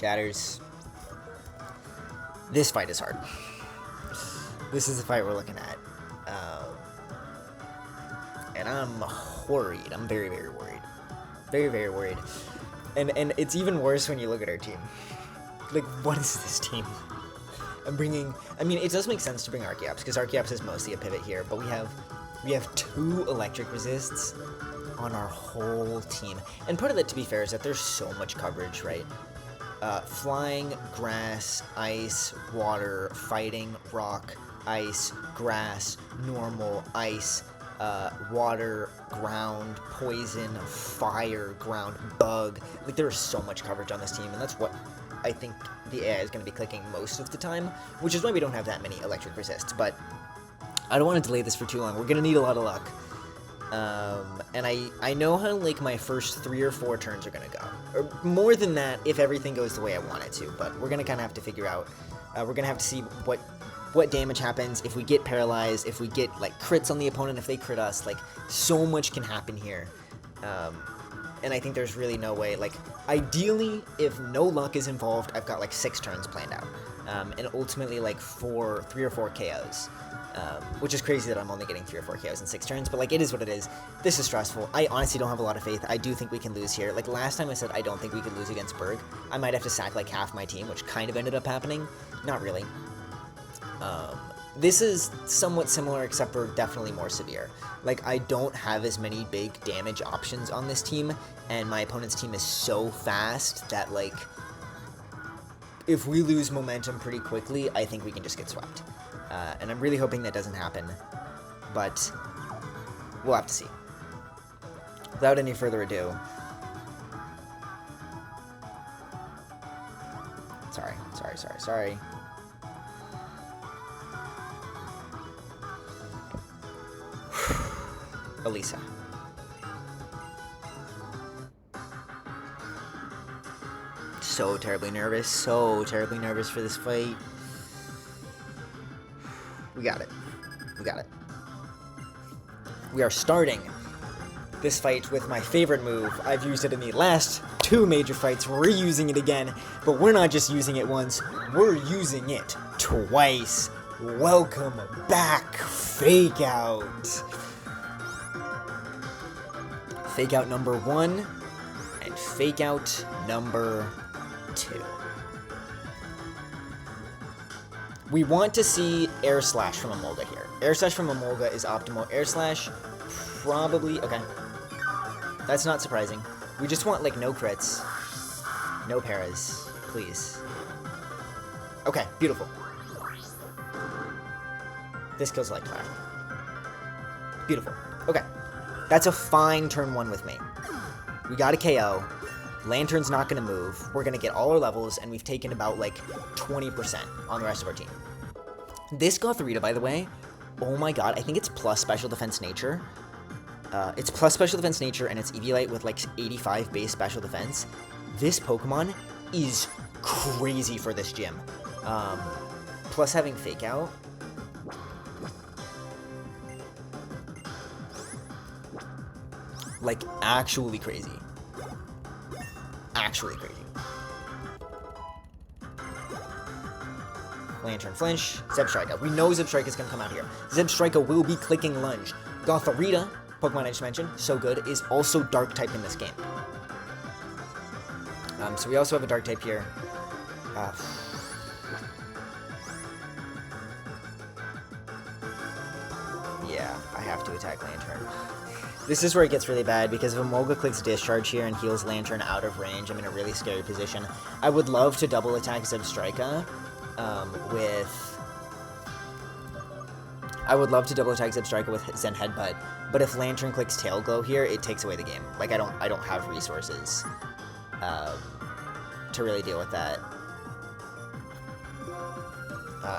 Chatters. This fight is hard. This is the fight we're looking at. And I'm worried. I'm very, very worried. Very, very worried. And it's even worse when you look at our team. Like, what is this team? I mean, it does make sense to bring Archeops, because Archeops is mostly a pivot here, but we have 2 electric resists on our whole team. And part of that, to be fair, is that there's so much coverage, right? Flying, grass, ice, water, fighting, rock, ice, grass, normal, ice, water, ground, poison, fire, ground, bug. Like, there's so much coverage on this team, and that's what I think the AI is going to be clicking most of the time, which is why we don't have that many electric resists. But I don't want to delay this for too long. We're going to need a lot of luck. And I know how, like, my first 3 or 4 turns are going to go. Or more than that if everything goes the way I want it to, but we're going to kind of have to figure out. We're going to have to see what damage happens, if we get paralyzed, if we get, like, crits on the opponent, if they crit us. Like, so much can happen here. And I think there's really no way, like, ideally, if no luck is involved, I've got, like, 6 turns planned out. And ultimately, like, 3 or 4 KOs. Which is crazy that I'm only getting 3 or 4 KOs in 6 turns, but, like, it is what it is. This is stressful. I honestly don't have a lot of faith. I do think we can lose here. Like, last time I said I don't think we could lose against Berg. I might have to sack, like, half my team, which kind of ended up happening. Not really. This is somewhat similar, except for definitely more severe. Like, I don't have as many big damage options on this team, and my opponent's team is so fast that, like, if we lose momentum pretty quickly, I think we can just get swept. And I'm really hoping that doesn't happen, but we'll have to see. Without any further ado, sorry. Elisa. So terribly nervous for this fight. We got it. We are starting this fight with my favorite move. I've used it in the last 2 major fights. We're using it again, but we're not just using it once, we're using it twice. Welcome back, Fake Out. Fake Out number 1 and Fake Out number 2. We want to see Air Slash from Emolga here. Air Slash from Emolga is optimal. Air Slash, probably... Okay. That's not surprising. We just want, like, no crits. No paras. Please. Okay, beautiful. This kills Light Cloud. Beautiful. Okay. That's a fine turn 1 with me. We got a KO. Lantern's not going to move. We're going to get all our levels, and we've taken about, like, 20% on the rest of our team. This Gothorita, by the way, oh my god, I think it's plus Special Defense Nature. It's plus Special Defense Nature, and it's Eviolite with, like, 85 base Special Defense. This Pokemon is crazy for this gym. Plus having Fake Out. Like, actually crazy. Actually crazy. Lantern Flinch, Zebstrika. We know Zebstrika is going to come out here. Zebstrika will be clicking Lunge. Gothorita, Pokemon I just mentioned, so good, is also Dark type in this game. So we also have a Dark type here. Yeah, I have to attack Lantern. This is where it gets really bad, because if Emolga clicks Discharge here and heals Lantern out of range, I'm in a really scary position. I would love to double attack Zebstrika with Zen Headbutt, but if Lantern clicks Tail Glow here, it takes away the game. Like, I don't have resources to really deal with that.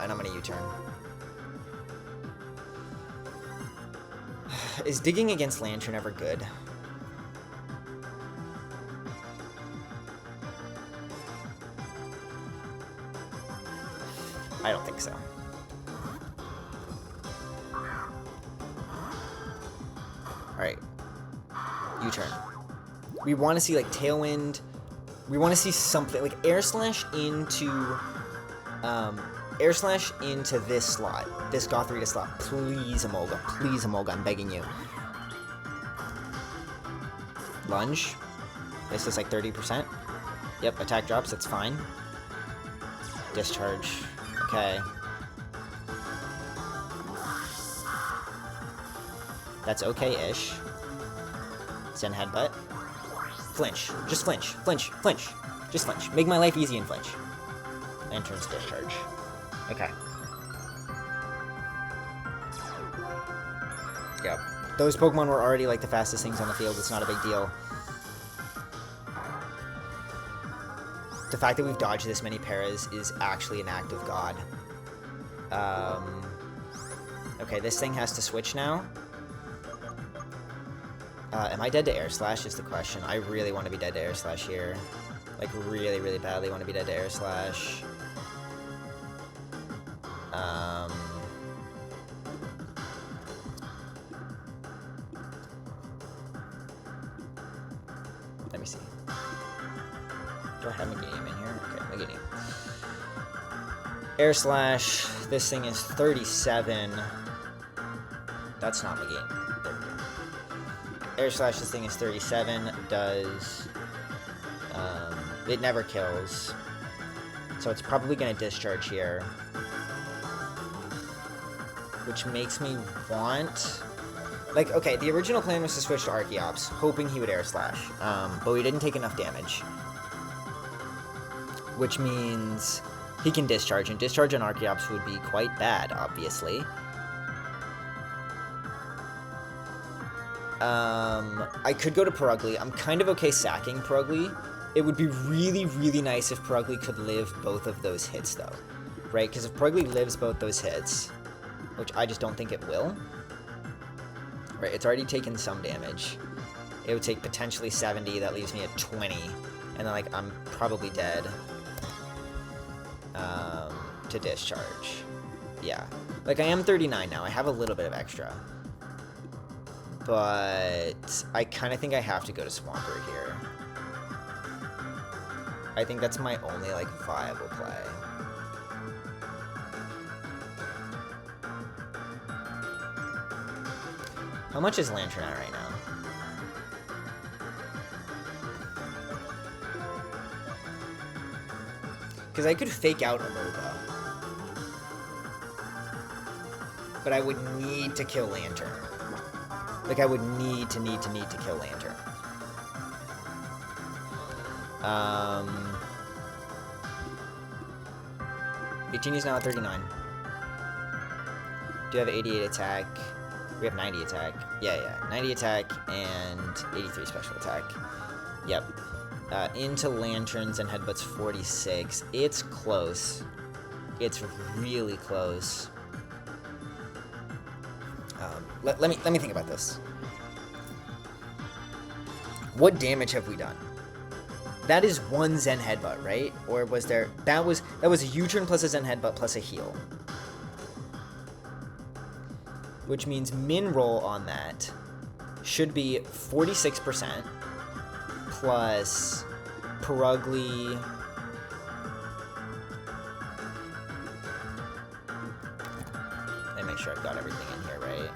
And I'm gonna U-turn. Is digging against Lantern ever good? I don't think so. Alright. U-turn. We want to see, like, Tailwind We want to see something like air slash into this slot, this Gothorita slot. Please, Emolga. Please, Emolga. I'm begging you. Lunge. This is like 30%. Yep, attack drops. That's fine. Discharge. Okay. That's okay-ish. Send headbutt. Flinch. Just flinch. Flinch. Flinch. Just flinch. Make my life easy and flinch. Lantern's discharge. Okay. Yep. Those Pokemon were already like the fastest things on the field. It's not a big deal. The fact that we've dodged this many paras is actually an act of God. Okay, this thing has to switch now. Am I dead to Air Slash is the question. I really want to be dead to Air Slash here. Like, really, really badly want to be dead to Air Slash. Let me see. Do I have Meganium in here? Okay, Meganium. Air Slash. This thing is 37. That's not Meganium. Air Slash, this thing is 37, does, it never kills, so it's probably going to discharge here, which makes me want, like, okay, the original plan was to switch to Archeops, hoping he would Air Slash, but we didn't take enough damage, which means he can discharge, and discharge on Archeops would be quite bad, obviously. I could go to Purugly. I'm kind of okay sacking Purugly. It would be really, really nice if Purugly could live both of those hits, though. Right? Because if Purugly lives both those hits, which I just don't think it will. Right, it's already taken some damage. It would take potentially 70. That leaves me at 20. And then, like, I'm probably dead. To discharge. Yeah. Like, I am 39 now. I have a little bit of extra. But I kind of think I have to go to Swampert here. I think that's my only, like, viable play. How much is Lantern at right now? Because I could fake out Emolga. But I would need to kill Lantern. Like, I would need to kill Lantern. Victini's now at 39. Do have 88 attack. We have 90 attack. Yeah. 90 attack and 83 special attack. Yep. Into Lanterns and Headbutts 46. It's close. It's really close. Let me think about this. What damage have we done? That is one Zen Headbutt, right? Or was there... That was a U-turn plus a Zen Headbutt plus a heal. Which means min roll on that should be 46% plus Purugly... Let me make sure I've got everything in here, right?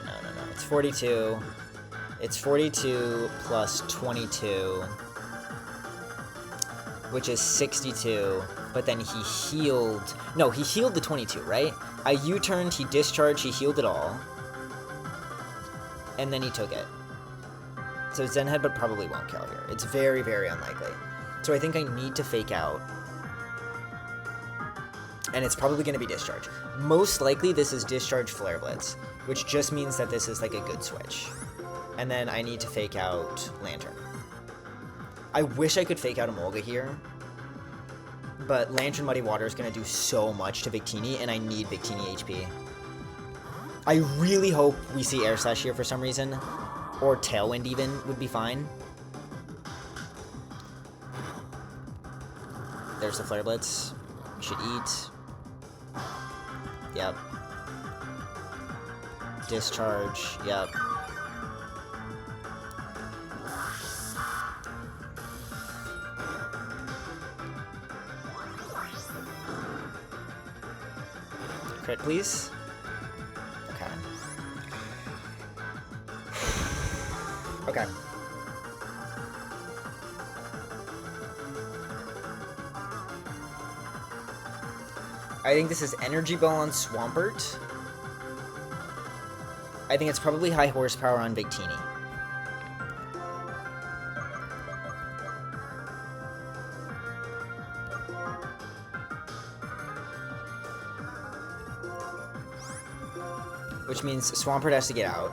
No. It's 42. It's 42 plus 22, which is 62. But then he healed... No, he healed the 22, right? I U-turned, he discharged, he healed it all. And then he took it. So Zen Headbutt probably won't kill here. It's very, very unlikely. So I think I need to fake out. And it's probably going to be Discharge. Most likely this is Discharge Flare Blitz, which just means that this is like a good switch. And then I need to fake out Lantern. I wish I could fake out Emolga here, but Lantern Muddy Water is going to do so much to Victini, and I need Victini HP. I really hope we see Air Slash here for some reason, or Tailwind even would be fine. There's the Flare Blitz. We should eat. Yep. Discharge. Yep. Crit, please. Okay. Okay. I think this is Energy Ball on Swampert. I think it's probably High Horsepower on Victini. Which means Swampert has to get out.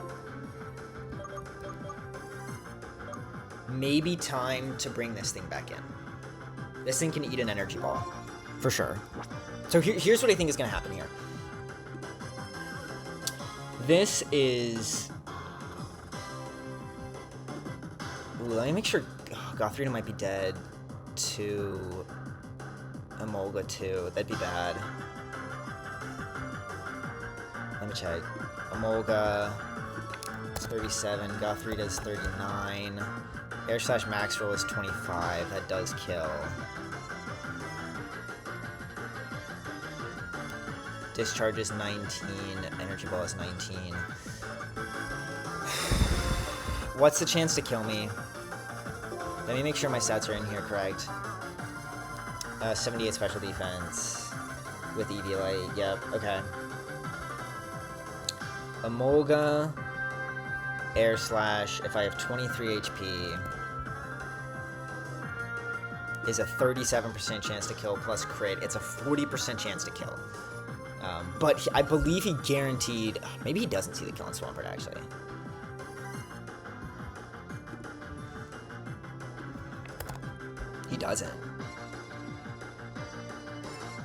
Maybe time to bring this thing back in. This thing can eat an Energy Ball. For sure. So here's what I think is going to happen here. This is... Ooh, let me make sure... Oh, Gothrita might be dead to... Emolga too. That'd be bad. Let me check. Emolga is 37. Gothrita's 39. Air slash max roll is 25. That does kill. Discharge is 19. Energy Ball is 19. What's the chance to kill me? Let me make sure my stats are in here correct. 78 special defense with EV Light. Yep, okay. Emolga, Air Slash, if I have 23 HP, is a 37% chance to kill plus crit. It's a 40% chance to kill. But I believe he guaranteed... Maybe he doesn't see the kill on Swampert, actually. He doesn't.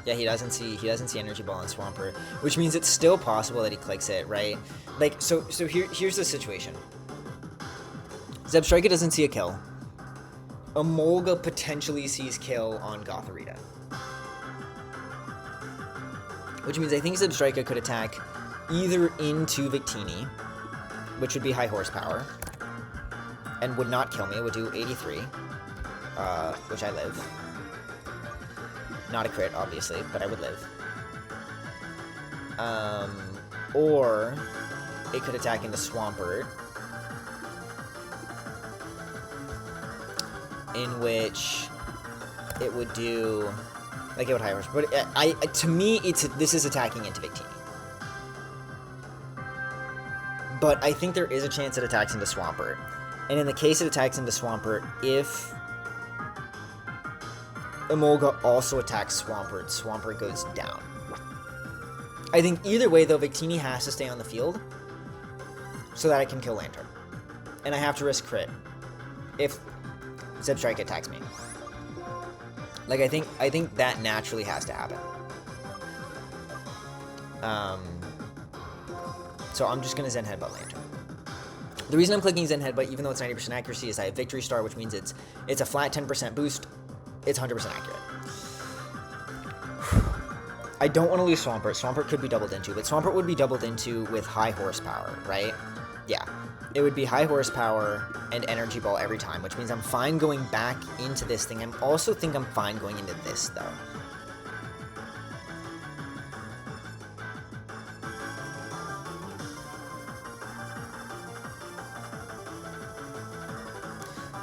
Yeah, he doesn't see Energy Ball on Swampert, which means it's still possible that he clicks it, right? Like, so here's the situation. Zebstrika doesn't see a kill. Emolga potentially sees kill on Gotharita. Which means I think Zebstrika could attack either into Victini, which would be high horsepower, and would not kill me. It would do 83, which I live. Not a crit, obviously, but I would live. Or it could attack into Swampert, in which it would do, like, it would high horse. But to me, this is attacking into Victini. But I think there is a chance it attacks into Swampert. And in the case it attacks into Swampert, if Emolga also attacks Swampert, Swampert goes down. I think either way, though, Victini has to stay on the field so that I can kill Lantern. And I have to risk crit if Zebstrika attacks me. Like, I think that naturally has to happen. So I'm just going to Zen Headbutt Lantern. The reason I'm clicking Zen Headbutt, even though it's 90% accuracy, is I have Victory Star, which means it's a flat 10% boost. It's 100% accurate. I don't want to lose Swampert. Swampert could be doubled into, but Swampert would be doubled into with high horsepower, right? Yeah. It would be high horsepower and Energy Ball every time, which means I'm fine going back into this thing. I also think I'm fine going into this, though.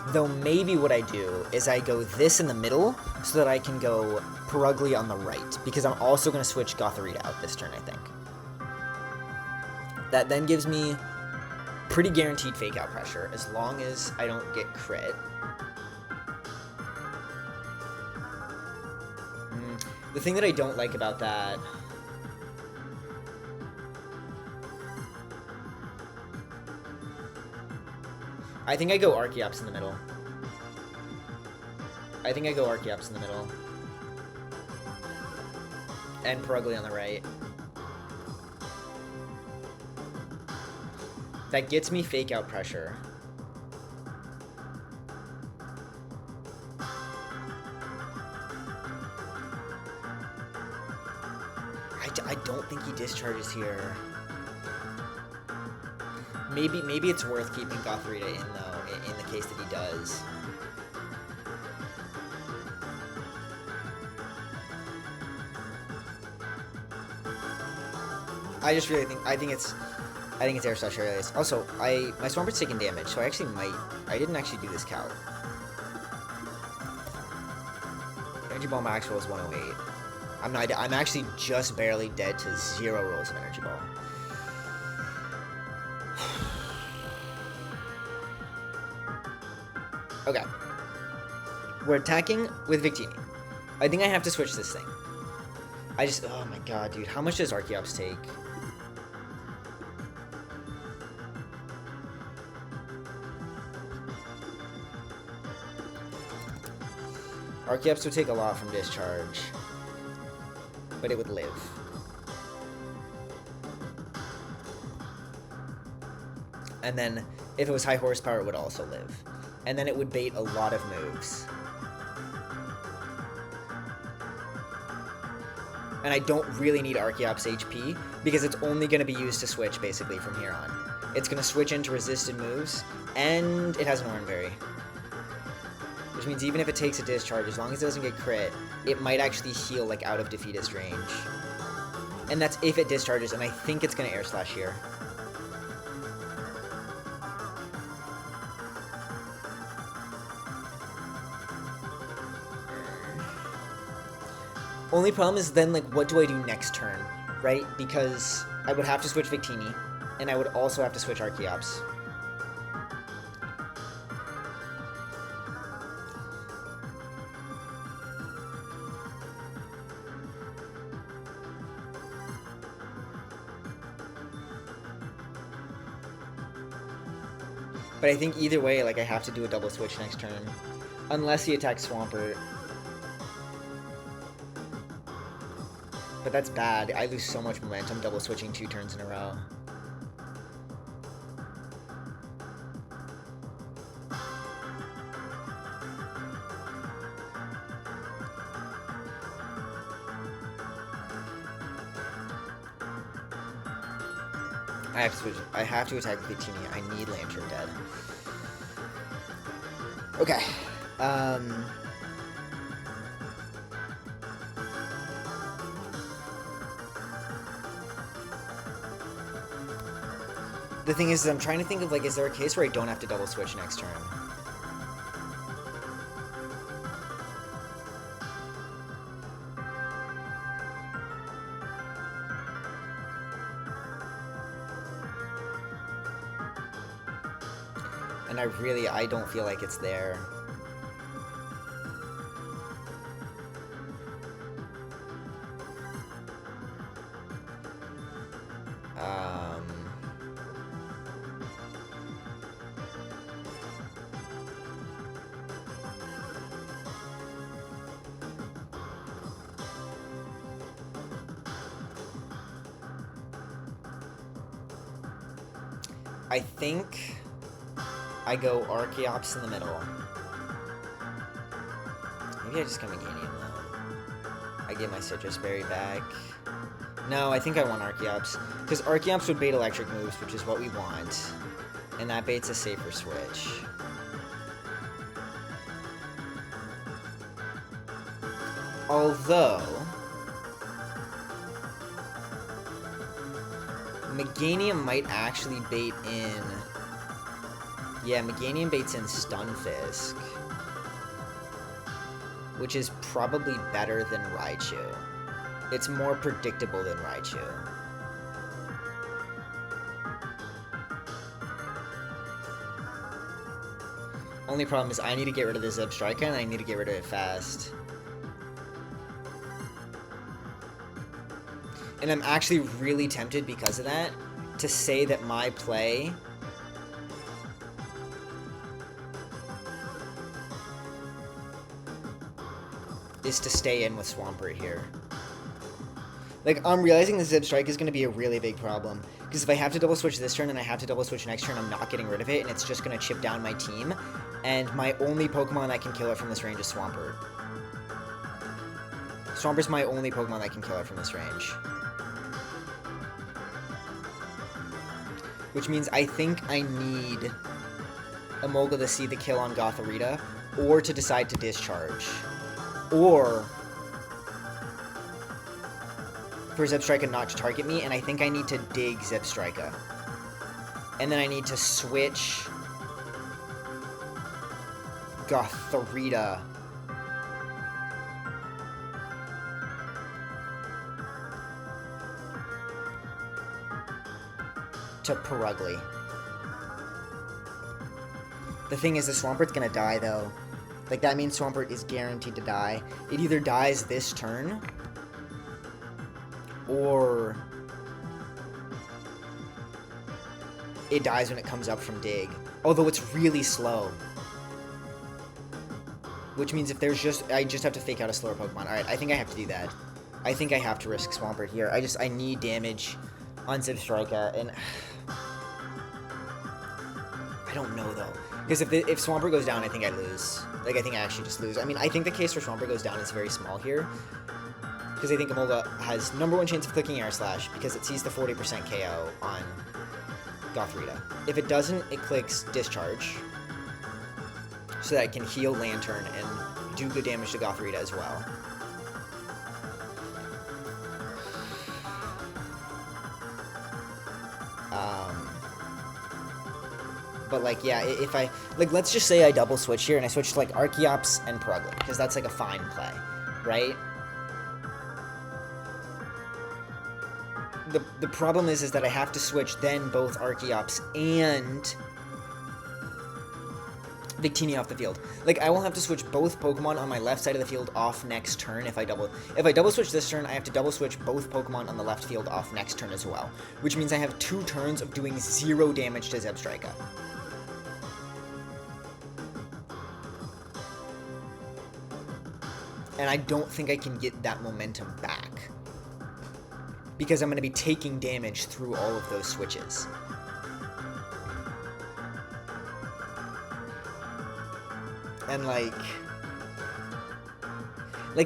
Though maybe what I do is I go this in the middle so that I can go Perugly on the right, because I'm also going to switch Gotharita out this turn, I think. That then gives me pretty guaranteed fake out pressure as long as I don't get crit. The thing that I don't like about that... I think I go Archeops in the middle. And Perugly on the right. That gets me fake out pressure. I don't think he discharges here. Maybe it's worth keeping Gotharita in, though, in the case that he does. I just really think I think it's air slash aerialist. Also, my Swamper's taking damage, so I actually might. I didn't actually do this count. Energy Ball max roll is 108. I'm actually just barely dead to 0 rolls of Energy Ball. Okay. We're attacking with Victini. I think I have to switch this thing. Oh my god, dude. How much does Archeops take? Archeops would take a lot from Discharge. But it would live. And then, if it was high horsepower, it would also live. And then it would bait a lot of moves. And I don't really need Archeops HP, because it's only going to be used to switch, basically, from here on. It's going to switch into resisted moves, and it has an Oran Berry. Which means even if it takes a discharge, as long as it doesn't get crit, it might actually heal, like, out of defeatist range. And that's if it discharges, and I think it's going to Air Slash here. Only problem is then, like, what do I do next turn, right? Because I would have to switch Victini, and I would also have to switch Archeops. But I think either way, like, I have to do a double switch next turn. Unless he attacks Swampert. But that's bad. I lose so much momentum double switching 2 turns in a row. I have to switch. I have to attack Victini. I need Lantern dead. Okay. The thing is, I'm trying to think of, like, is there a case where I don't have to double switch next turn? And I don't feel like it's there. I think I go Archeops in the middle. Maybe I just go Meganium though. I get my Citrus Berry back. No, I think I want Archeops. Because Archeops would bait electric moves, which is what we want. And that baits a safer switch. Although Meganium might actually bait in... Yeah, Meganium baits in Stunfisk. Which is probably better than Raichu. It's more predictable than Raichu. Only problem is I need to get rid of the Zebstrika and I need to get rid of it fast. And I'm actually really tempted because of that to say that my play is to stay in with Swampert here. Like, I'm realizing the Zebstrika is going to be a really big problem. Because if I have to double switch this turn and I have to double switch next turn, I'm not getting rid of it, and it's just going to chip down my team. And my only Pokemon that can kill it from this range is Swampert. Swampert's my only Pokemon that can kill it from this range. Which means I think I need Emolga to see the kill on Gothorita, or to decide to discharge. Or for Zebstrika not to target me, and I think I need to dig Zebstrika. And then I need to switch Gothorita to Perugly. The thing is, the Swampert's gonna die, though. Like, that means Swampert is guaranteed to die. It either dies this turn, or it dies when it comes up from Dig. Although it's really slow. Which means if there's I just have to fake out a slower Pokemon. Alright, I think I have to do that. I think I have to risk Swampert here. I need damage on Zebstrika, and I don't know, though. Because if Swampert goes down, I think I lose. Like, I think I actually just lose. I mean, I think the case where Swampert goes down is very small here. Because I think Emolga has #1 chance of clicking Air Slash because it sees the 40% KO on Gothorita. If it doesn't, it clicks Discharge. So that it can heal Lantern and do good damage to Gothorita as well. But, like, yeah, if I... Like, let's just say I double switch here, and I switch to, like, Archeops and Perugly, because that's, like, a fine play, right? The problem is that I have to switch then both Archeops and Victini off the field. Like, I will have to switch both Pokemon on my left side of the field off next turn if I double switch this turn. I have to double switch both Pokemon on the left field off next turn as well, which means I have 2 turns of doing 0 damage to Zebstrika. And I don't think I can get that momentum back, because I'm going to be taking damage through all of those switches. And, like,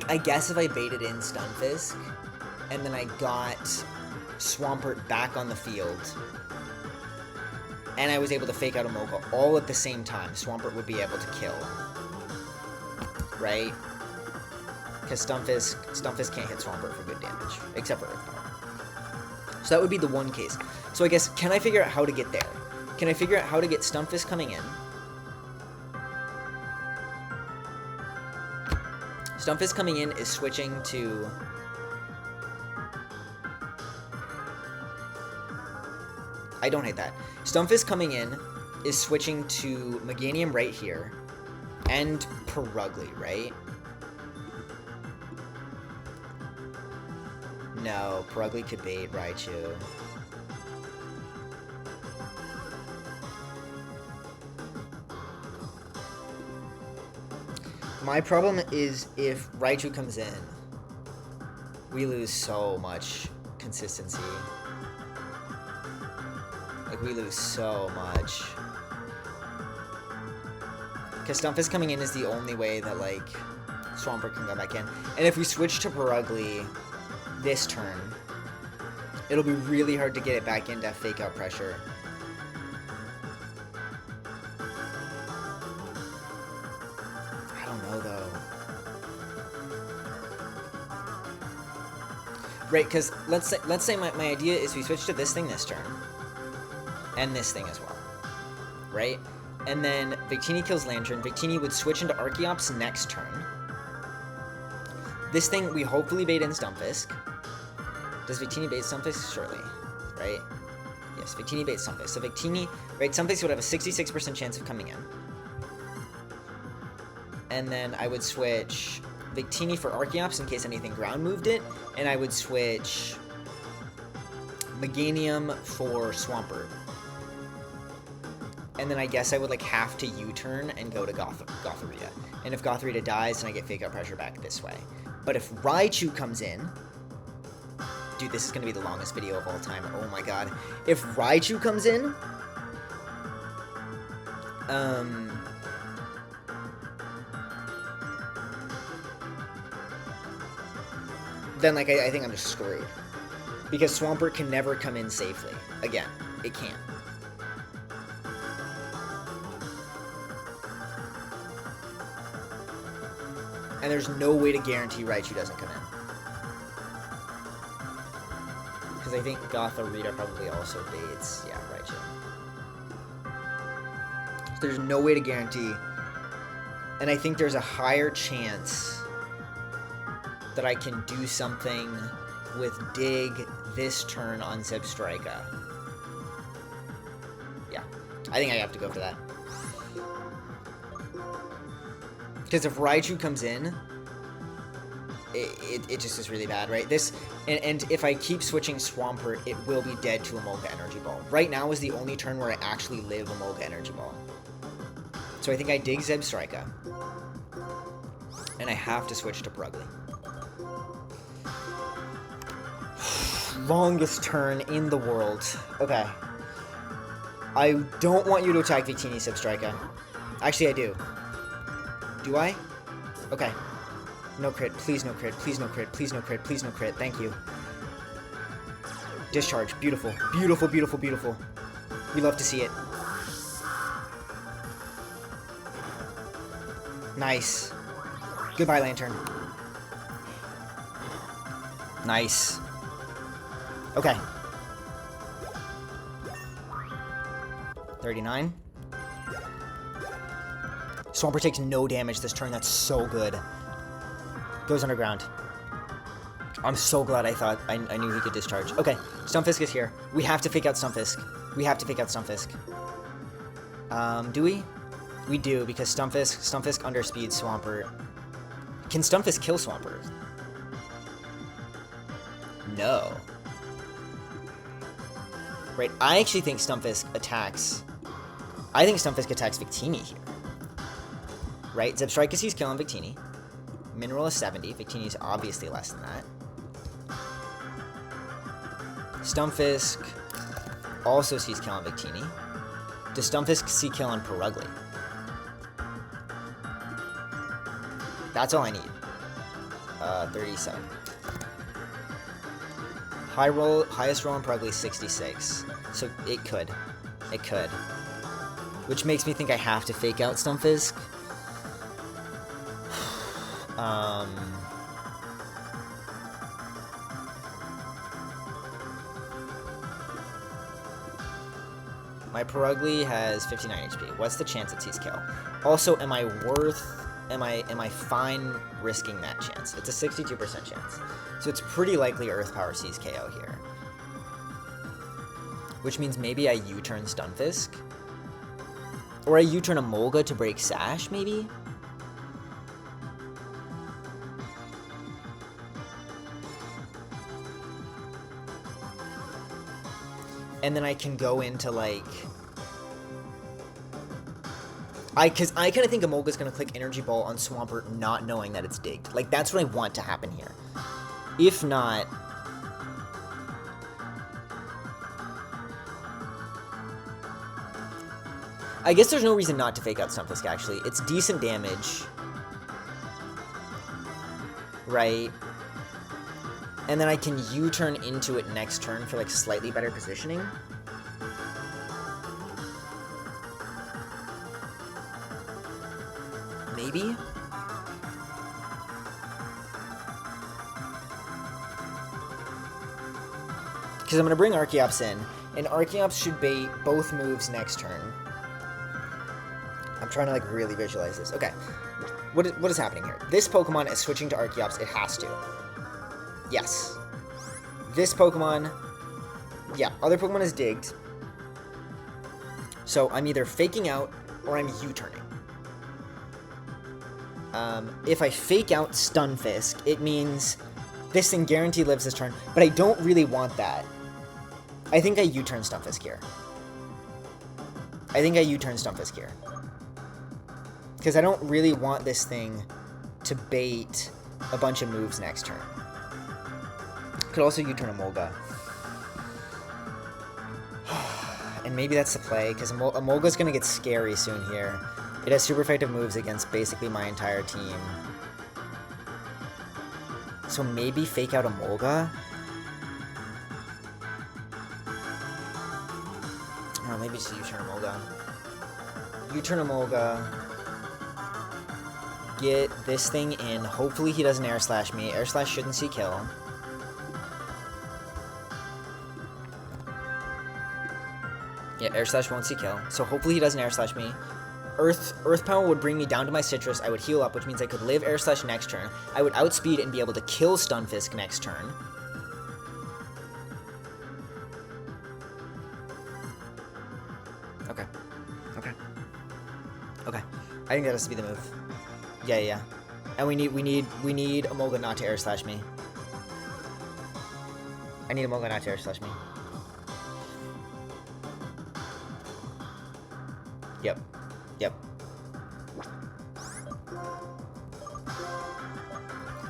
I guess if I baited in Stunfisk, and then I got Swampert back on the field, and I was able to fake out a Mogul all at the same time, Swampert would be able to kill. Right? Because Stunfisk can't hit Swampert for good damage, except for Earth Power. So that would be the one case. So I guess, can I figure out how to get there? Can I figure out how to get Stunfisk coming in? Stunfisk coming in is switching to... I don't hate that. Stunfisk coming in is switching to Meganium right here, and Perugly, right? No, Perugly could bait Raichu. My problem is if Raichu comes in, we lose so much consistency. Like, we lose so much. Because Stunfisk coming in is the only way that, like, Swampert can go back in. And if we switch to Perugly this turn, it'll be really hard to get it back into fake out pressure. I don't know, though. Right, because let's say my idea is we switch to this thing this turn, and this thing as well, right? And then Victini kills Lantern. Victini would switch into Archeops next turn. This thing, we hopefully bait in Stunfisk. Does Victini bait Stunfisk? Surely, right? Yes, Victini baits Stunfisk. So Victini, right, Stunfisk would have a 66% chance of coming in. And then I would switch Victini for Archeops in case anything ground moved it. And I would switch Meganium for Swampert. And then I guess I would, like, have to U-turn and go to Gothorita. And if Gothorita dies, then I get fake out pressure back this way. But if Raichu comes in... Dude, this is going to be the longest video of all time. Oh my god. If Raichu comes in... Then, like, I think I'm just screwed. Because Swampert can never come in safely. Again, it can't. And there's no way to guarantee Raichu doesn't come in. Because I think Gotharita probably also baits. Yeah, Raichu. So there's no way to guarantee. And I think there's a higher chance that I can do something with Dig this turn on Zebstrika. Yeah, I think I have to go for that. Because if Raichu comes in, it just is really bad, right? This and if I keep switching Swampert, it will be dead to Emolga Energy Ball. Right now is the only turn where I actually live Emolga Energy Ball. So I think I dig Zebstrika. And I have to switch to Purugly. Longest turn in the world. Okay. I don't want you to attack Victini, Zebstrika. Actually, I do. Do I? Okay. No crit. Please no crit. Please no crit. Please no crit. Please no crit. Thank you. Discharge. Beautiful. Beautiful, beautiful, beautiful. We love to see it. Nice. Goodbye, Lantern. Nice. Okay. 39. Swampert takes no damage this turn. That's so good. Goes underground. I'm so glad I knew he could discharge. Okay, Stunfisk is here. We have to fake out Stunfisk. We have to fake out Stunfisk. Do we? We do, because Stunfisk underspeeds Swampert. Can Stunfisk kill Swampert? No. Right, I actually think Stunfisk attacks... I think Stunfisk attacks Victini here. Right, Zebstrika sees kill on Victini. Mineral is 70. Victini is obviously less than that. Stunfisk also sees kill on Victini. Does Stunfisk see kill on Purugly? That's all I need. 37. Highest roll on Purugly, 66. So it could. It could. Which makes me think I have to fake out Stunfisk. My Purugly has 59 HP. What's the chance it sees kill? Also, am I fine risking that chance? It's a 62% chance. So it's pretty likely Earth Power sees KO here. Which means maybe I U-turn Stunfisk. Or I U-turn Emolga to break Sash, maybe? And then I can go into, like... Because I kind of think Emolga's going to click Energy Ball on Swampert not knowing that it's digged. Like, that's what I want to happen here. If not... I guess there's no reason not to fake out Stunfisk, actually. It's decent damage. Right? And then I can U-turn into it next turn for, like, slightly better positioning. Maybe? Because I'm going to bring Archeops in, and Archeops should bait both moves next turn. I'm trying to, like, really visualize this. Okay. What is happening here? This Pokemon is switching to Archeops. It has to. Yes. This Pokemon... Yeah, other Pokemon is digged. So I'm either faking out or I'm U-turning. If I fake out Stunfisk, it means this thing guaranteed lives this turn, but I don't really want that. I think I U-turn Stunfisk here. Because I don't really want this thing to bait a bunch of moves next turn. Could also U-turn Emolga. And maybe that's the play, because Emolga's going to get scary soon here. It has super effective moves against basically my entire team. So maybe fake out Emolga? Oh, maybe just U-turn Emolga. U-turn Emolga. Get this thing in. Hopefully he doesn't Air Slash me. Air Slash shouldn't see kill. Yeah, air slash won't see kill. So hopefully he doesn't air slash me. Earth Power would bring me down to my citrus. I would heal up, which means I could live air slash next turn. I would outspeed and be able to kill Stunfisk next turn. Okay. Okay. Okay. I think that has to be the move. Yeah. And we need Emolga not to air slash me. I need Emolga not to air slash me. Yep.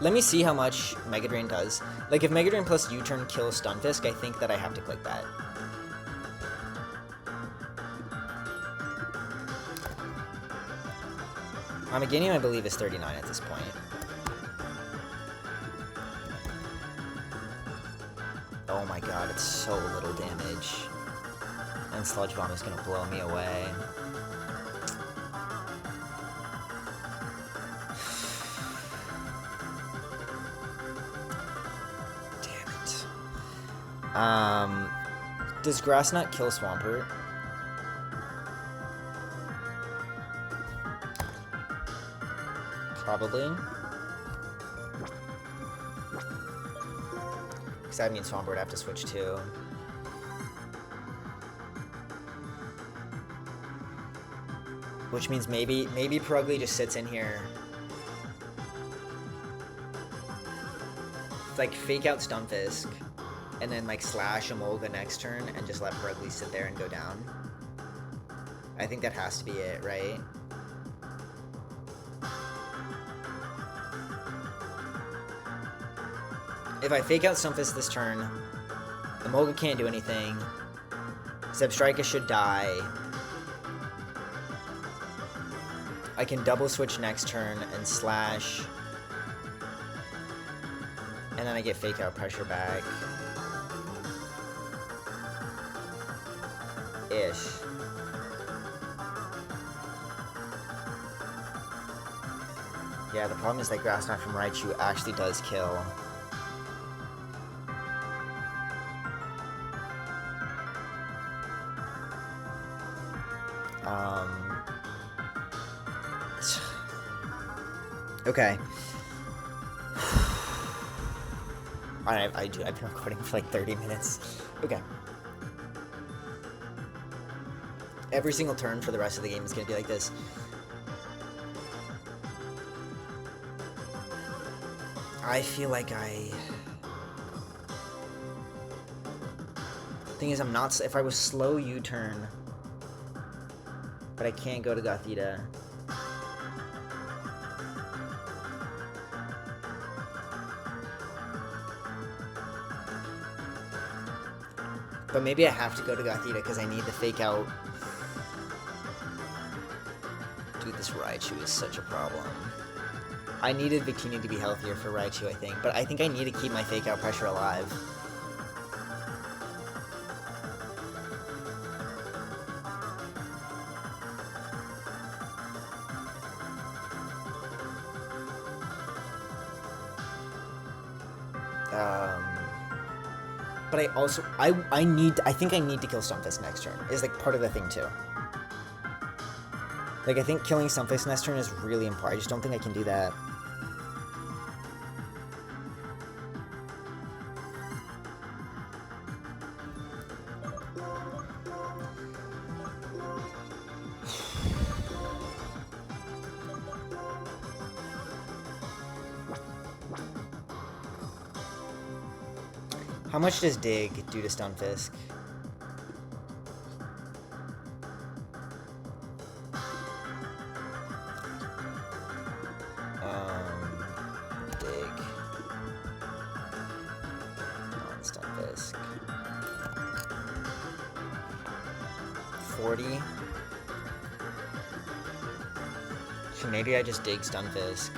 Let me see how much Mega Drain does. Like, if Mega Drain plus U-turn kills Stunfisk, I think that I have to click that. Meganium, I believe, is 39 at this point. Oh my god, it's so little damage. And Sludge Bomb is gonna blow me away. Does Grass Knot kill Swampert? Probably. Because that means Swampert would have to switch too. Which means maybe Purugly just sits in here. Like, fake out Stunfisk. And then, like, slash Emolga next turn and just let Purugly sit there and go down. I think that has to be it, right? If I fake out Stunfisk this turn, Emolga can't do anything. Zebstrika should die. I can double switch next turn and slash. And then I get fake out pressure back. Ish. Yeah, the problem is that Grass Knot from Raichu actually does kill. Okay. I've been recording for like 30 minutes. Okay. Every single turn for the rest of the game is going to be like this. I feel like Thing is, I'm not... If I was slow U-turn... But I can't go to Gothita. But maybe I have to go to Gothita because I need to fake out... Dude, this Raichu is such a problem. I needed Victini to be healthier for Raichu, I think. But I think I need to keep my fake out pressure alive. But I also, I think I need to kill Stunfisk next turn, is like part of the thing too. Like, I think killing Stunfisk next turn is really important. I just don't think I can do that. How much does Dig do to Stunfisk? Dig. On Stunfisk. 40. So maybe I just dig Stunfisk.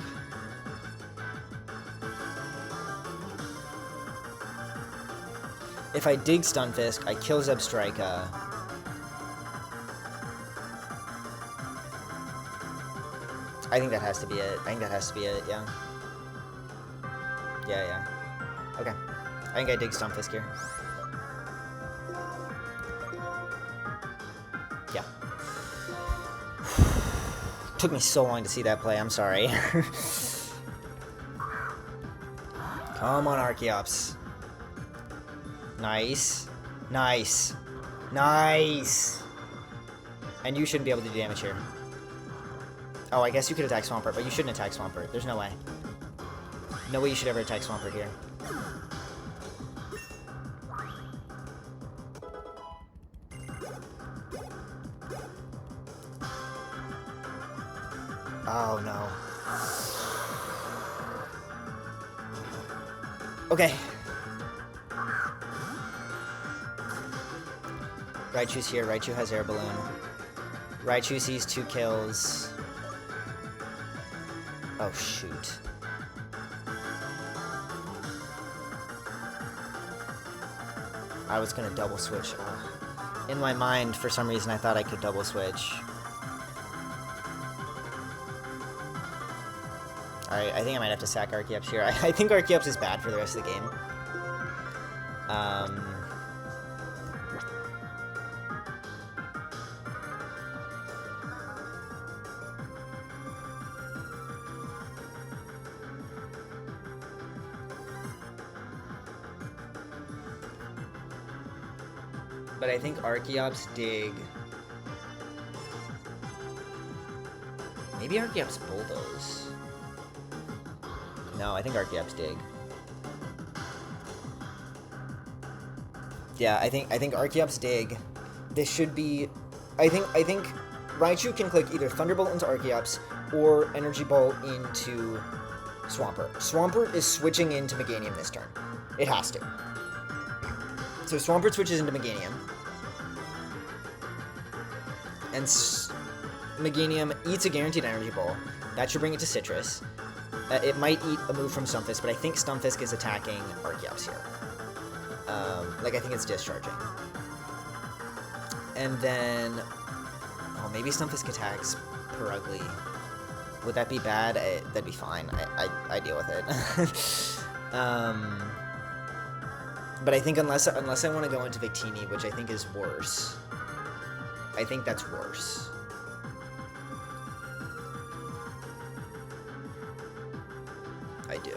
If I dig Stunfisk, I kill Zebstrika. I think that has to be it. Yeah. Yeah. Okay. I think I dig Stunfisk here. Took me so long to see that play, I'm sorry. Come on, Archeops. Nice. Nice. Nice! And you shouldn't be able to do damage here. Oh, I guess you could attack Swampert, but you shouldn't attack Swampert. There's no way. No way you should ever attack Swampert here. Oh, no. Okay. Raichu's here. Raichu has Air Balloon. Raichu sees 2 kills. Oh, shoot. I was gonna double switch. Oh. In my mind, for some reason, I thought I could double switch. Alright, I think I might have to sack Archeops here. I think Archeops is bad for the rest of the game. But I think Archeops dig. Maybe Archeops bulldoze. No, I think Archeops dig. Yeah, I think Archeops dig. This should be. I think Raichu can click either Thunderbolt into Archeops or Energy Ball into Swampert. Swampert is switching into Meganium this turn. It has to. So Swampert switches into Meganium. And Meganium eats a guaranteed Energy Ball. That should bring it to Citrus. It might eat a move from Stunfisk, but I think Stunfisk is attacking Archeops here. Like, I think it's discharging. And then... Oh, maybe Stunfisk attacks Purugly. Would that be bad? That'd be fine. I deal with it. But I think unless I want to go into Victini, which I think is worse. I think that's worse. I do.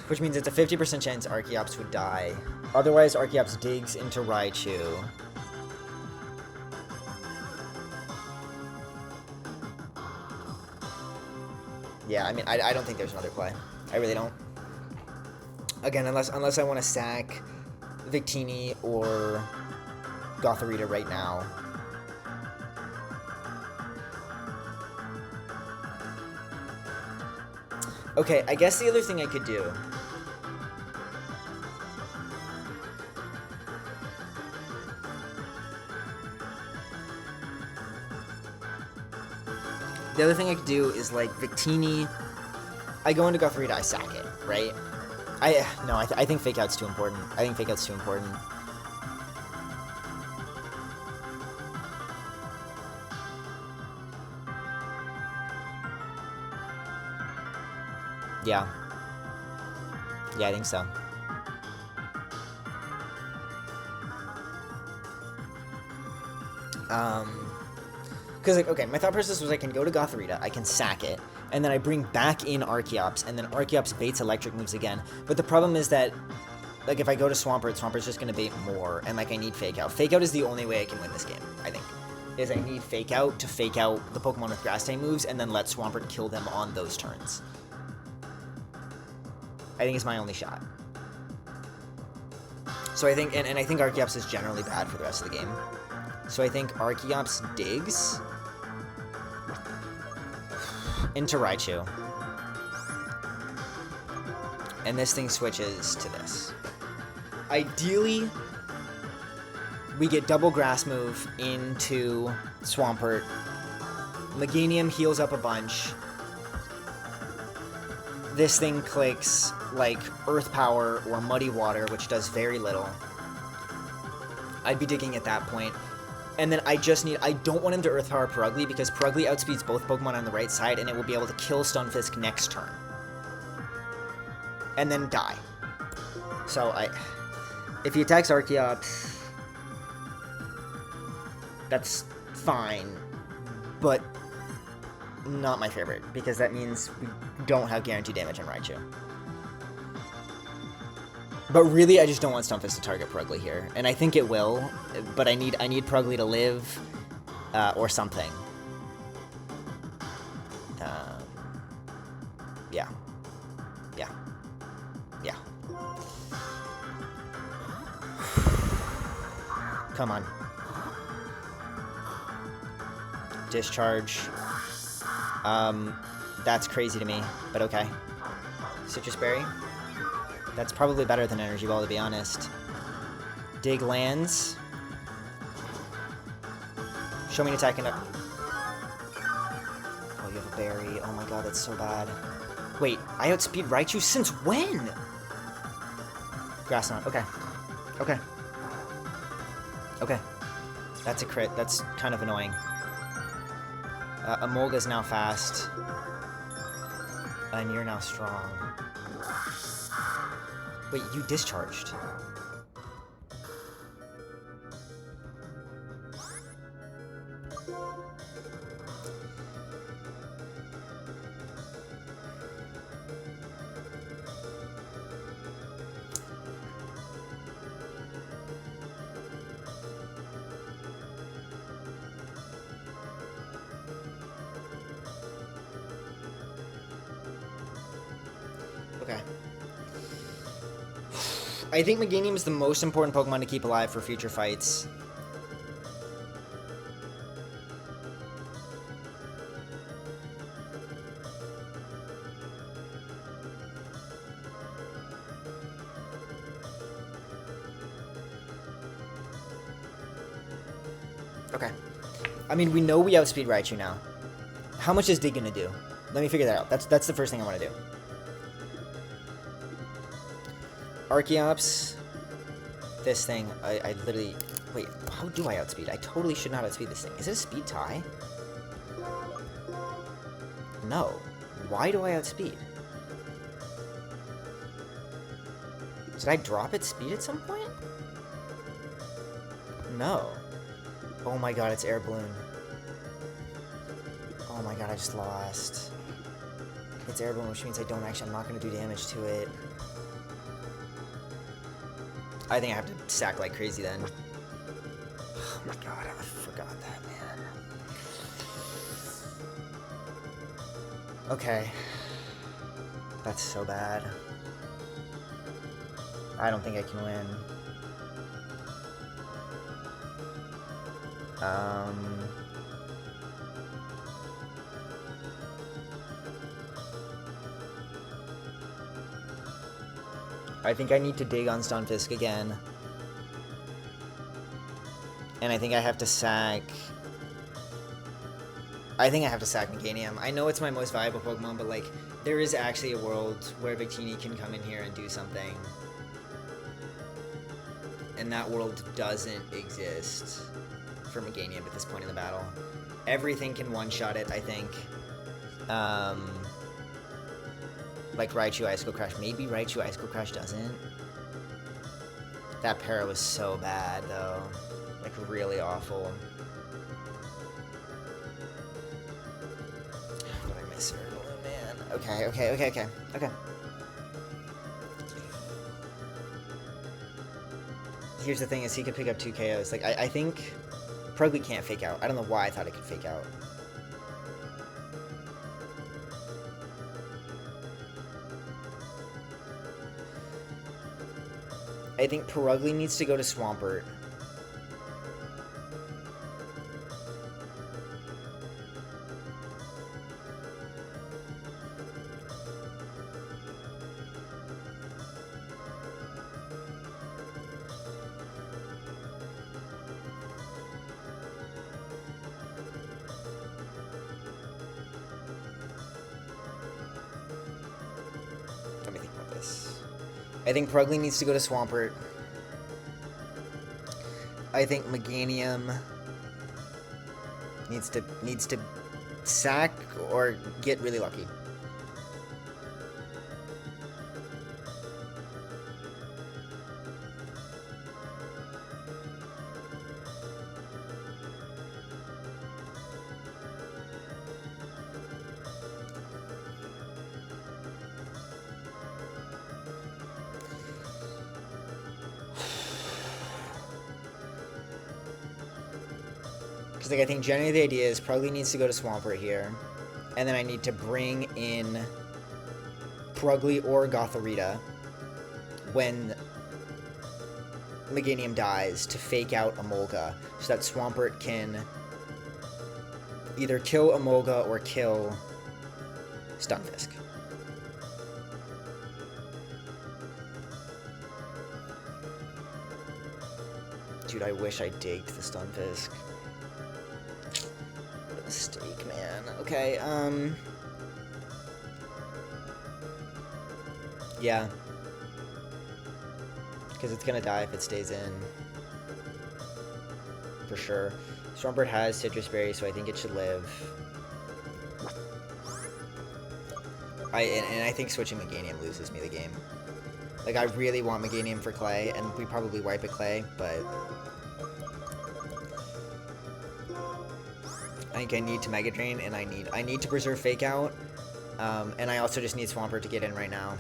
Which means it's a 50% chance Archeops would die. Otherwise, Archeops digs into Raichu. Yeah, I mean, I don't think there's another play. I really don't. Again, unless I want to sack Victini or Gothorita right now. Okay, I guess the other thing I could do... The other thing I could do is, like, Victini... I go into Gothorita, I sack it, right? I think Fake Out's too important. I think Fake Out's too important. Yeah. Yeah, I think so. Because, like, okay, my thought process was I can go to Gothorita, I can sack it, and then I bring back in Archeops, and then Archeops baits electric moves again. But the problem is that, like, if I go to Swampert, Swampert's just going to bait more, and, like, I need Fake Out. Fake Out is the only way I can win this game, I think. Is I need Fake Out to fake out the Pokemon with Grass-type moves, and then let Swampert kill them on those turns. I think it's my only shot. So I think, and I think Archeops is generally bad for the rest of the game. So I think Archeops digs into Raichu. And this thing switches to this. Ideally, we get double Grass move into Swampert. Meganium heals up a bunch. This thing clicks, like, Earth Power or Muddy Water, which does very little. I'd be digging at that point. And then I don't want him to Earth Power Purugly, because Purugly outspeeds both Pokemon on the right side, and it will be able to kill Stunfisk next turn. And then die. So, if he attacks Archeops, that's fine. but not my favorite, because that means we don't have guaranteed damage on Raichu. But really, I just don't want Stunfisk to target Purugly here, and I think it will, but I need Purugly to live, or something. Yeah. Yeah. Yeah. Come on. Discharge. That's crazy to me, but okay. Citrus Berry. That's probably better than Energy Ball, to be honest. Dig lands. Show me an attack and up. Oh, you have a berry. Oh my god, that's so bad. Wait, I outspeed Raichu since when? Grass Knot. Okay. Okay. Okay. That's a crit. That's kind of annoying. Emolga's now fast. And you're now strong. Wait, you discharged. Okay. I think Meganium is the most important Pokemon to keep alive for future fights. Okay. I mean, we know we outspeed Raichu now. How much is Dig gonna do? Let me figure that out. That's the first thing I want to do. Archeops. This thing, I literally... Wait, how do I outspeed? I totally should not outspeed this thing. Is it a speed tie? No. Why do I outspeed? Did I drop its speed at some point? No. Oh my god, it's Air Balloon. Oh my god, I just lost. It's Air Balloon, which means I'm not going to do damage to it. I think I have to sack like crazy then. Oh my god, I forgot that, man. Okay. That's so bad. I don't think I can win. I think I need to dig on Stunfisk again. And I think I have to sack... I think I have to sack Meganium. I know it's my most valuable Pokemon, but, like, there is actually a world where Victini can come in here and do something. And that world doesn't exist for Meganium at this point in the battle. Everything can one-shot it, I think. Like Raichu Icicle Crash. Maybe Raichu Icicle Crash doesn't. That para was so bad, though. Like, really awful. But I miss her, man. Okay. Here's the thing, is he could pick up 2 KOs. Like, I think Purugly can't fake out. I don't know why I thought it could fake out. I think Purugly needs to go to Swampert. Let me think about this. I think Purugly needs to go to Swampert. I think Meganium needs to sack or get really lucky. Because, like, I think generally the idea is probably needs to go to Swampert here. And then I need to bring in Purugly or Gothorita when Meganium dies to fake out Emolga so that Swampert can either kill Emolga or kill Stunfisk. Dude, I wish I digged the Stunfisk. What a mistake, man. Okay, yeah. Because it's gonna die if it stays in. For sure. Swampert has Citrus Berry, so I think it should live. And I think switching Meganium loses me the game. Like, I really want Meganium for Clay, and we probably wipe at Clay, but I think I need to Mega Drain, and I need to preserve Fake Out, and I also just need Swampert to get in right now.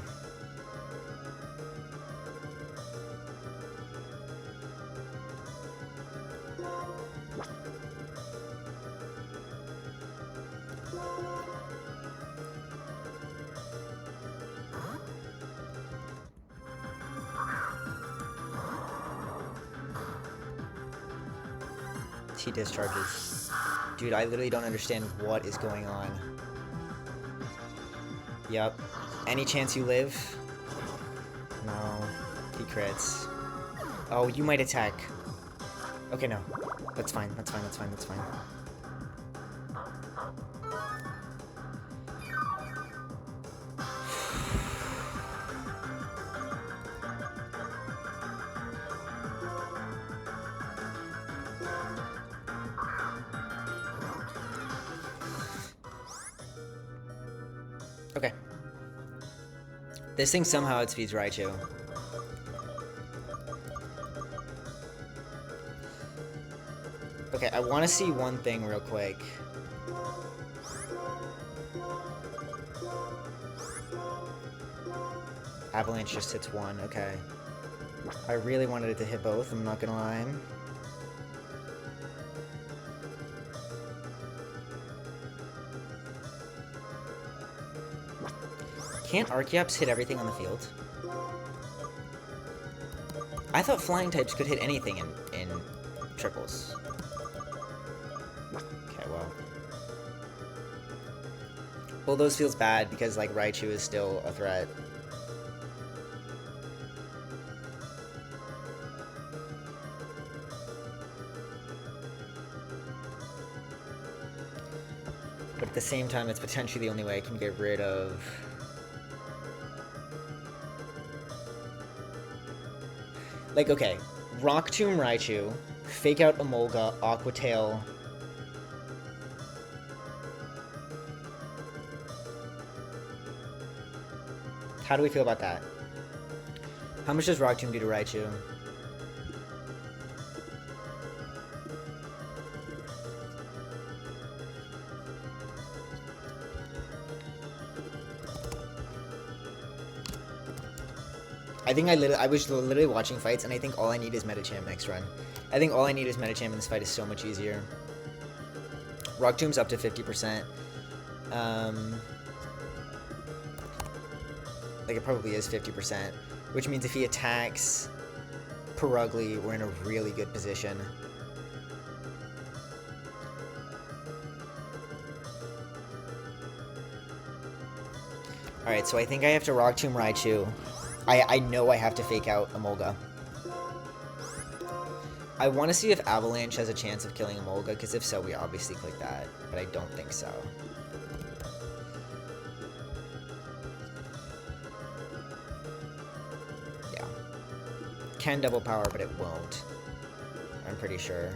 He discharges. Dude, I literally don't understand what is going on. Yep. Any chance you live? No. He crits. Oh, you might attack. Okay, no. That's fine. That's fine. That's fine. That's fine. Okay. This thing somehow outspeeds Raichu. Okay, I want to see one thing real quick. Avalanche just hits one, okay. I really wanted it to hit both, I'm not gonna lie. Can't Archeops hit everything on the field? I thought flying types could hit anything in triples. Okay, well. Bulldoze feels bad because, like, Raichu is still a threat. But at the same time, it's potentially the only way I can get rid of... Like, okay, Rock Tomb Raichu, Fake Out Emolga, Aqua Tail. How do we feel about that? How much does Rock Tomb do to Raichu? I think I was literally watching fights, and I think all I need is Medicham next run. I think all I need is Medicham, and this fight is so much easier. Rock Tomb's up to 50%. Like, it probably is 50%, which means if he attacks Purugly, we're in a really good position. Alright, so I think I have to Rock Tomb Raichu. I know I have to Fake Out Emolga. I want to see if Avalanche has a chance of killing Emolga, because if so, we obviously click that, but I don't think so. Yeah. Can double power, but it won't. I'm pretty sure.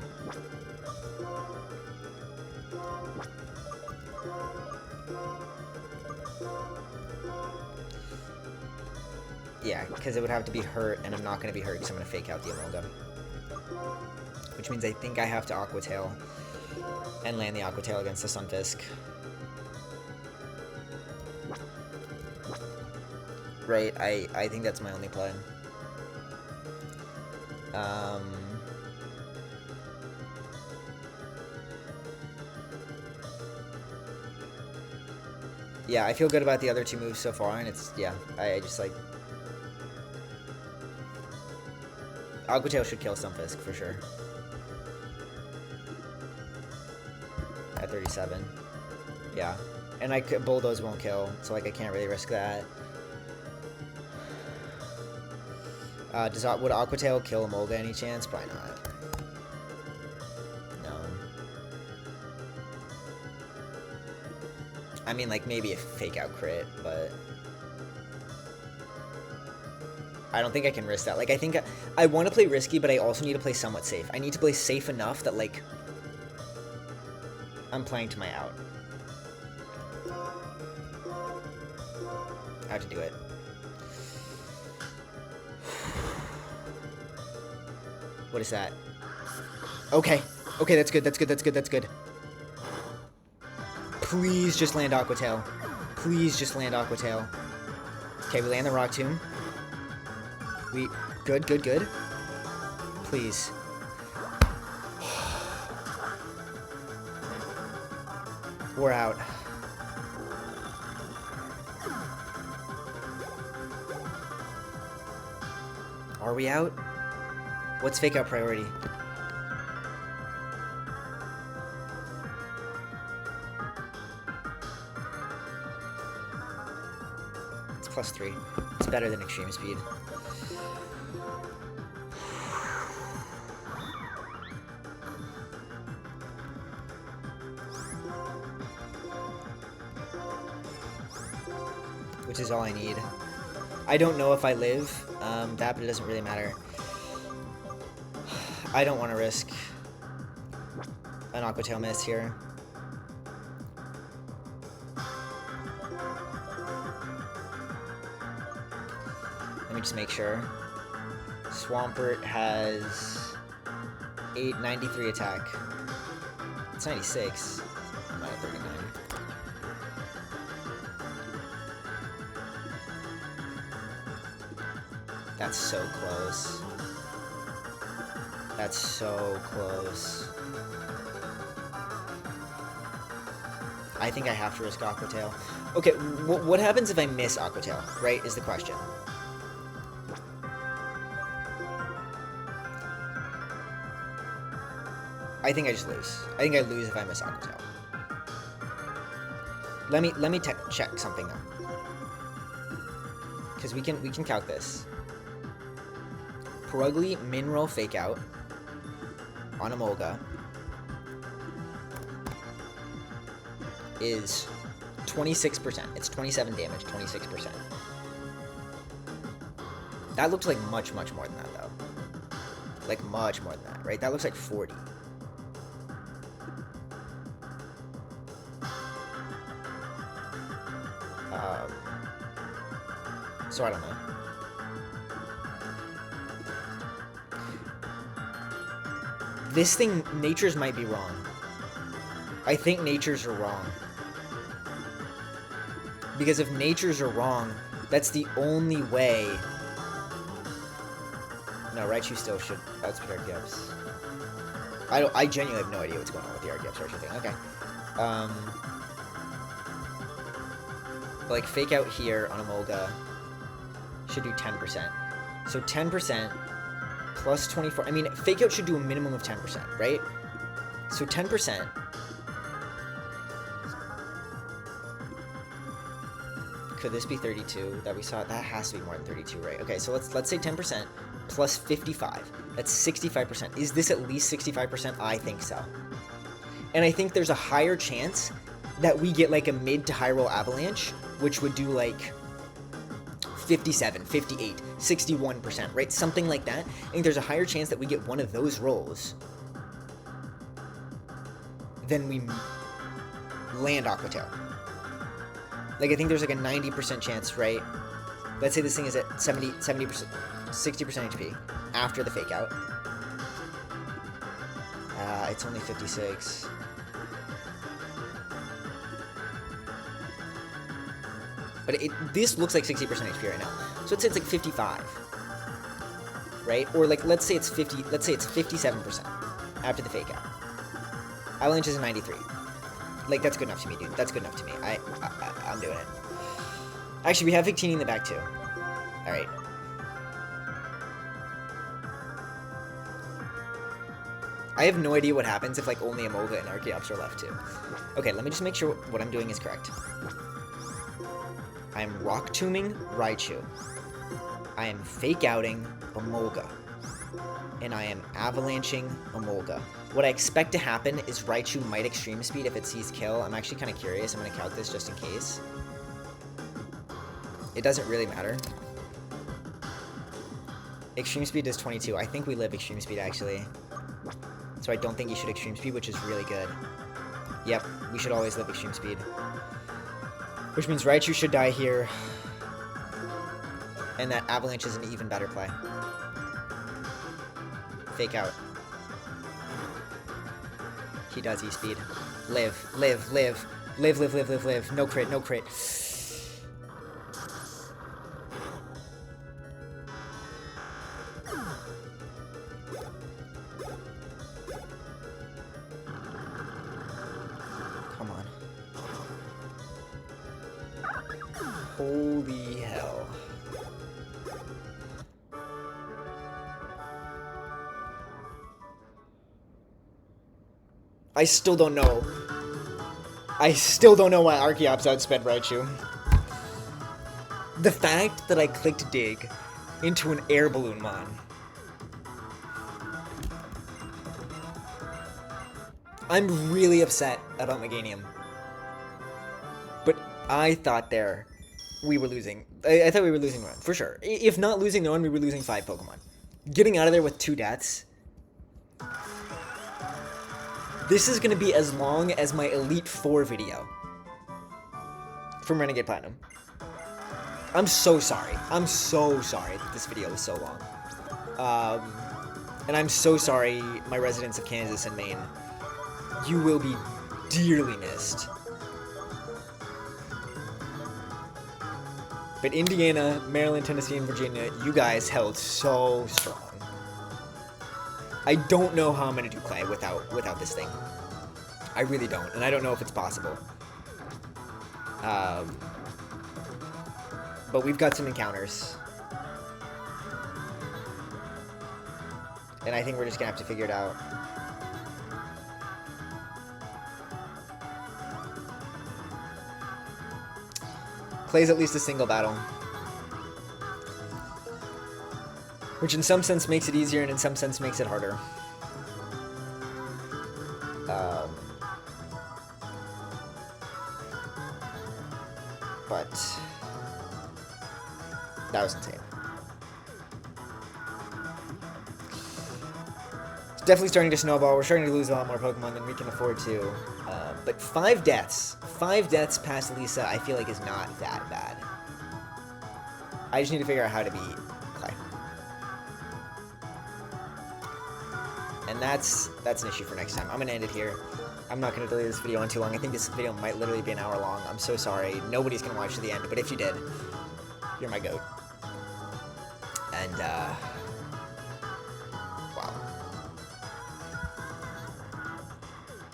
Yeah, because it would have to be hurt, and I'm not going to be hurt because I'm going to Fake Out the Emolga. Which means I think I have to Aqua Tail and land the Aqua Tail against the Stunfisk. Right, I think that's my only play. Yeah, I feel good about the other two moves so far, and it's, yeah, I just, like... Aqua Tail should kill Stunfisk, for sure. At 37. Yeah. And Bulldoze won't kill, so, like, I can't really risk that. Would Aqua Tail kill Emolga any chance? Probably not. No. I mean, like, maybe a fake out crit, but... I don't think I can risk that. Like, I think I want to play risky, but I also need to play somewhat safe. I need to play safe enough that, like, I'm playing to my out. I have to do it. What is that? Okay. Okay, that's good, that's good, that's good, that's good. Please just land Aqua Tail. Please just land Aqua Tail. Okay, we land the Rock Tomb. Good, good, good. Please. We're out. Are we out? What's fake out priority? It's +3. It's better than extreme speed. Which is all I need. I don't know if I live that, but it doesn't really matter. I don't want to risk an Aqua Tail miss here. Let me just make sure. Swampert has 93 attack. It's 96. I'm at 39. That's so close. That's so close. I think I have to risk Aqua Tail. Okay, what happens if I miss Aqua Tail, right, is the question. I think I just lose. I think I lose if I miss Aqua Tail. Let me check something though. Because we can calc this. Purugly Mineral Fake Out on Emolga is 26%. It's 27 damage, 26%. That looks like much, much more than that, though. Like, much more than that, right? That looks like 40. So I don't know. This thing, natures might be wrong. I think natures are wrong. Because if natures are wrong, that's the only way... No, Raichu still should outspeed RGFs. I genuinely have no idea what's going on with the RGF Raichu thing. Okay. Like, fake out here on Emolga should do 10%. So 10%... plus 24. I mean, fake out should do a minimum of 10%, right? So 10%. Could this be 32 that we saw? That has to be more than 32, right? Okay, so let's say 10% plus 55. That's 65%. Is this at least 65%? I think so. And I think there's a higher chance that we get like a mid to high roll avalanche, which would do like 57, 58, 61%, right? Something like that. I think there's a higher chance that we get one of those rolls than we land Aqua Tail. Like, I think there's like a 90% chance, right? Let's say this thing is at 70%, 60% HP after the fake out. It's only 56. But this looks like 60% HP right now. So let's say it's like 55. Right? Or like, let's say it's 57% after the fake out. Avalanche is a 93. Like, that's good enough to me, dude. That's good enough to me. I'm doing it. Actually, we have Victini in the back, too. Alright. I have no idea what happens if, like, only Emolga and Archeops are left, too. Okay, let me just make sure what I'm doing is correct. I am Rock Tombing Raichu. I am Fake Outing Emolga. And I am Avalanching Emolga. What I expect to happen is Raichu might Extreme Speed if it sees Kill. I'm actually kind of curious. I'm going to count this just in case. It doesn't really matter. Extreme Speed does 22. I think we live Extreme Speed, actually. So I don't think you should Extreme Speed, which is really good. Yep, we should always live Extreme Speed. Which means Raichu should die here. And that Avalanche is an even better play. Fake out. He does E-Speed. Live, live, live. Live, live, live, live, live. No crit, no crit. Come on. Holy hell. I still don't know. I still don't know why Archeops outsped Raichu. The fact that I clicked Dig into an Air Balloon Mon. I'm really upset about Meganium. But I thought there we were losing. I thought we were losing the run, for sure. If not losing the run, we were losing 5 Pokemon. Getting out of there with 2 deaths. This is going to be as long as my Elite Four video from Renegade Platinum. I'm so sorry. I'm so sorry that this video was so long. And I'm so sorry, my residents of Kansas and Maine. You will be dearly missed. But Indiana, Maryland, Tennessee, and Virginia, you guys held so strong. I don't know how I'm going to do Clay without this thing. I really don't, and I don't know if it's possible. But we've got some encounters. And I think we're just going to have to figure it out. Clay's at least a single battle. Which in some sense makes it easier and in some sense makes it harder. But that was insane. It's definitely starting to snowball. We're starting to lose a lot more Pokemon than we can afford to. But 5 deaths. 5 deaths past Lisa I feel like is not that bad. I just need to figure out how to beat Clay. And that's an issue for next time. I'm going to end it here. I'm not going to delay this video on too long. I think this video might literally be an hour long. I'm so sorry. Nobody's going to watch to the end. But if you did, you're my goat. And,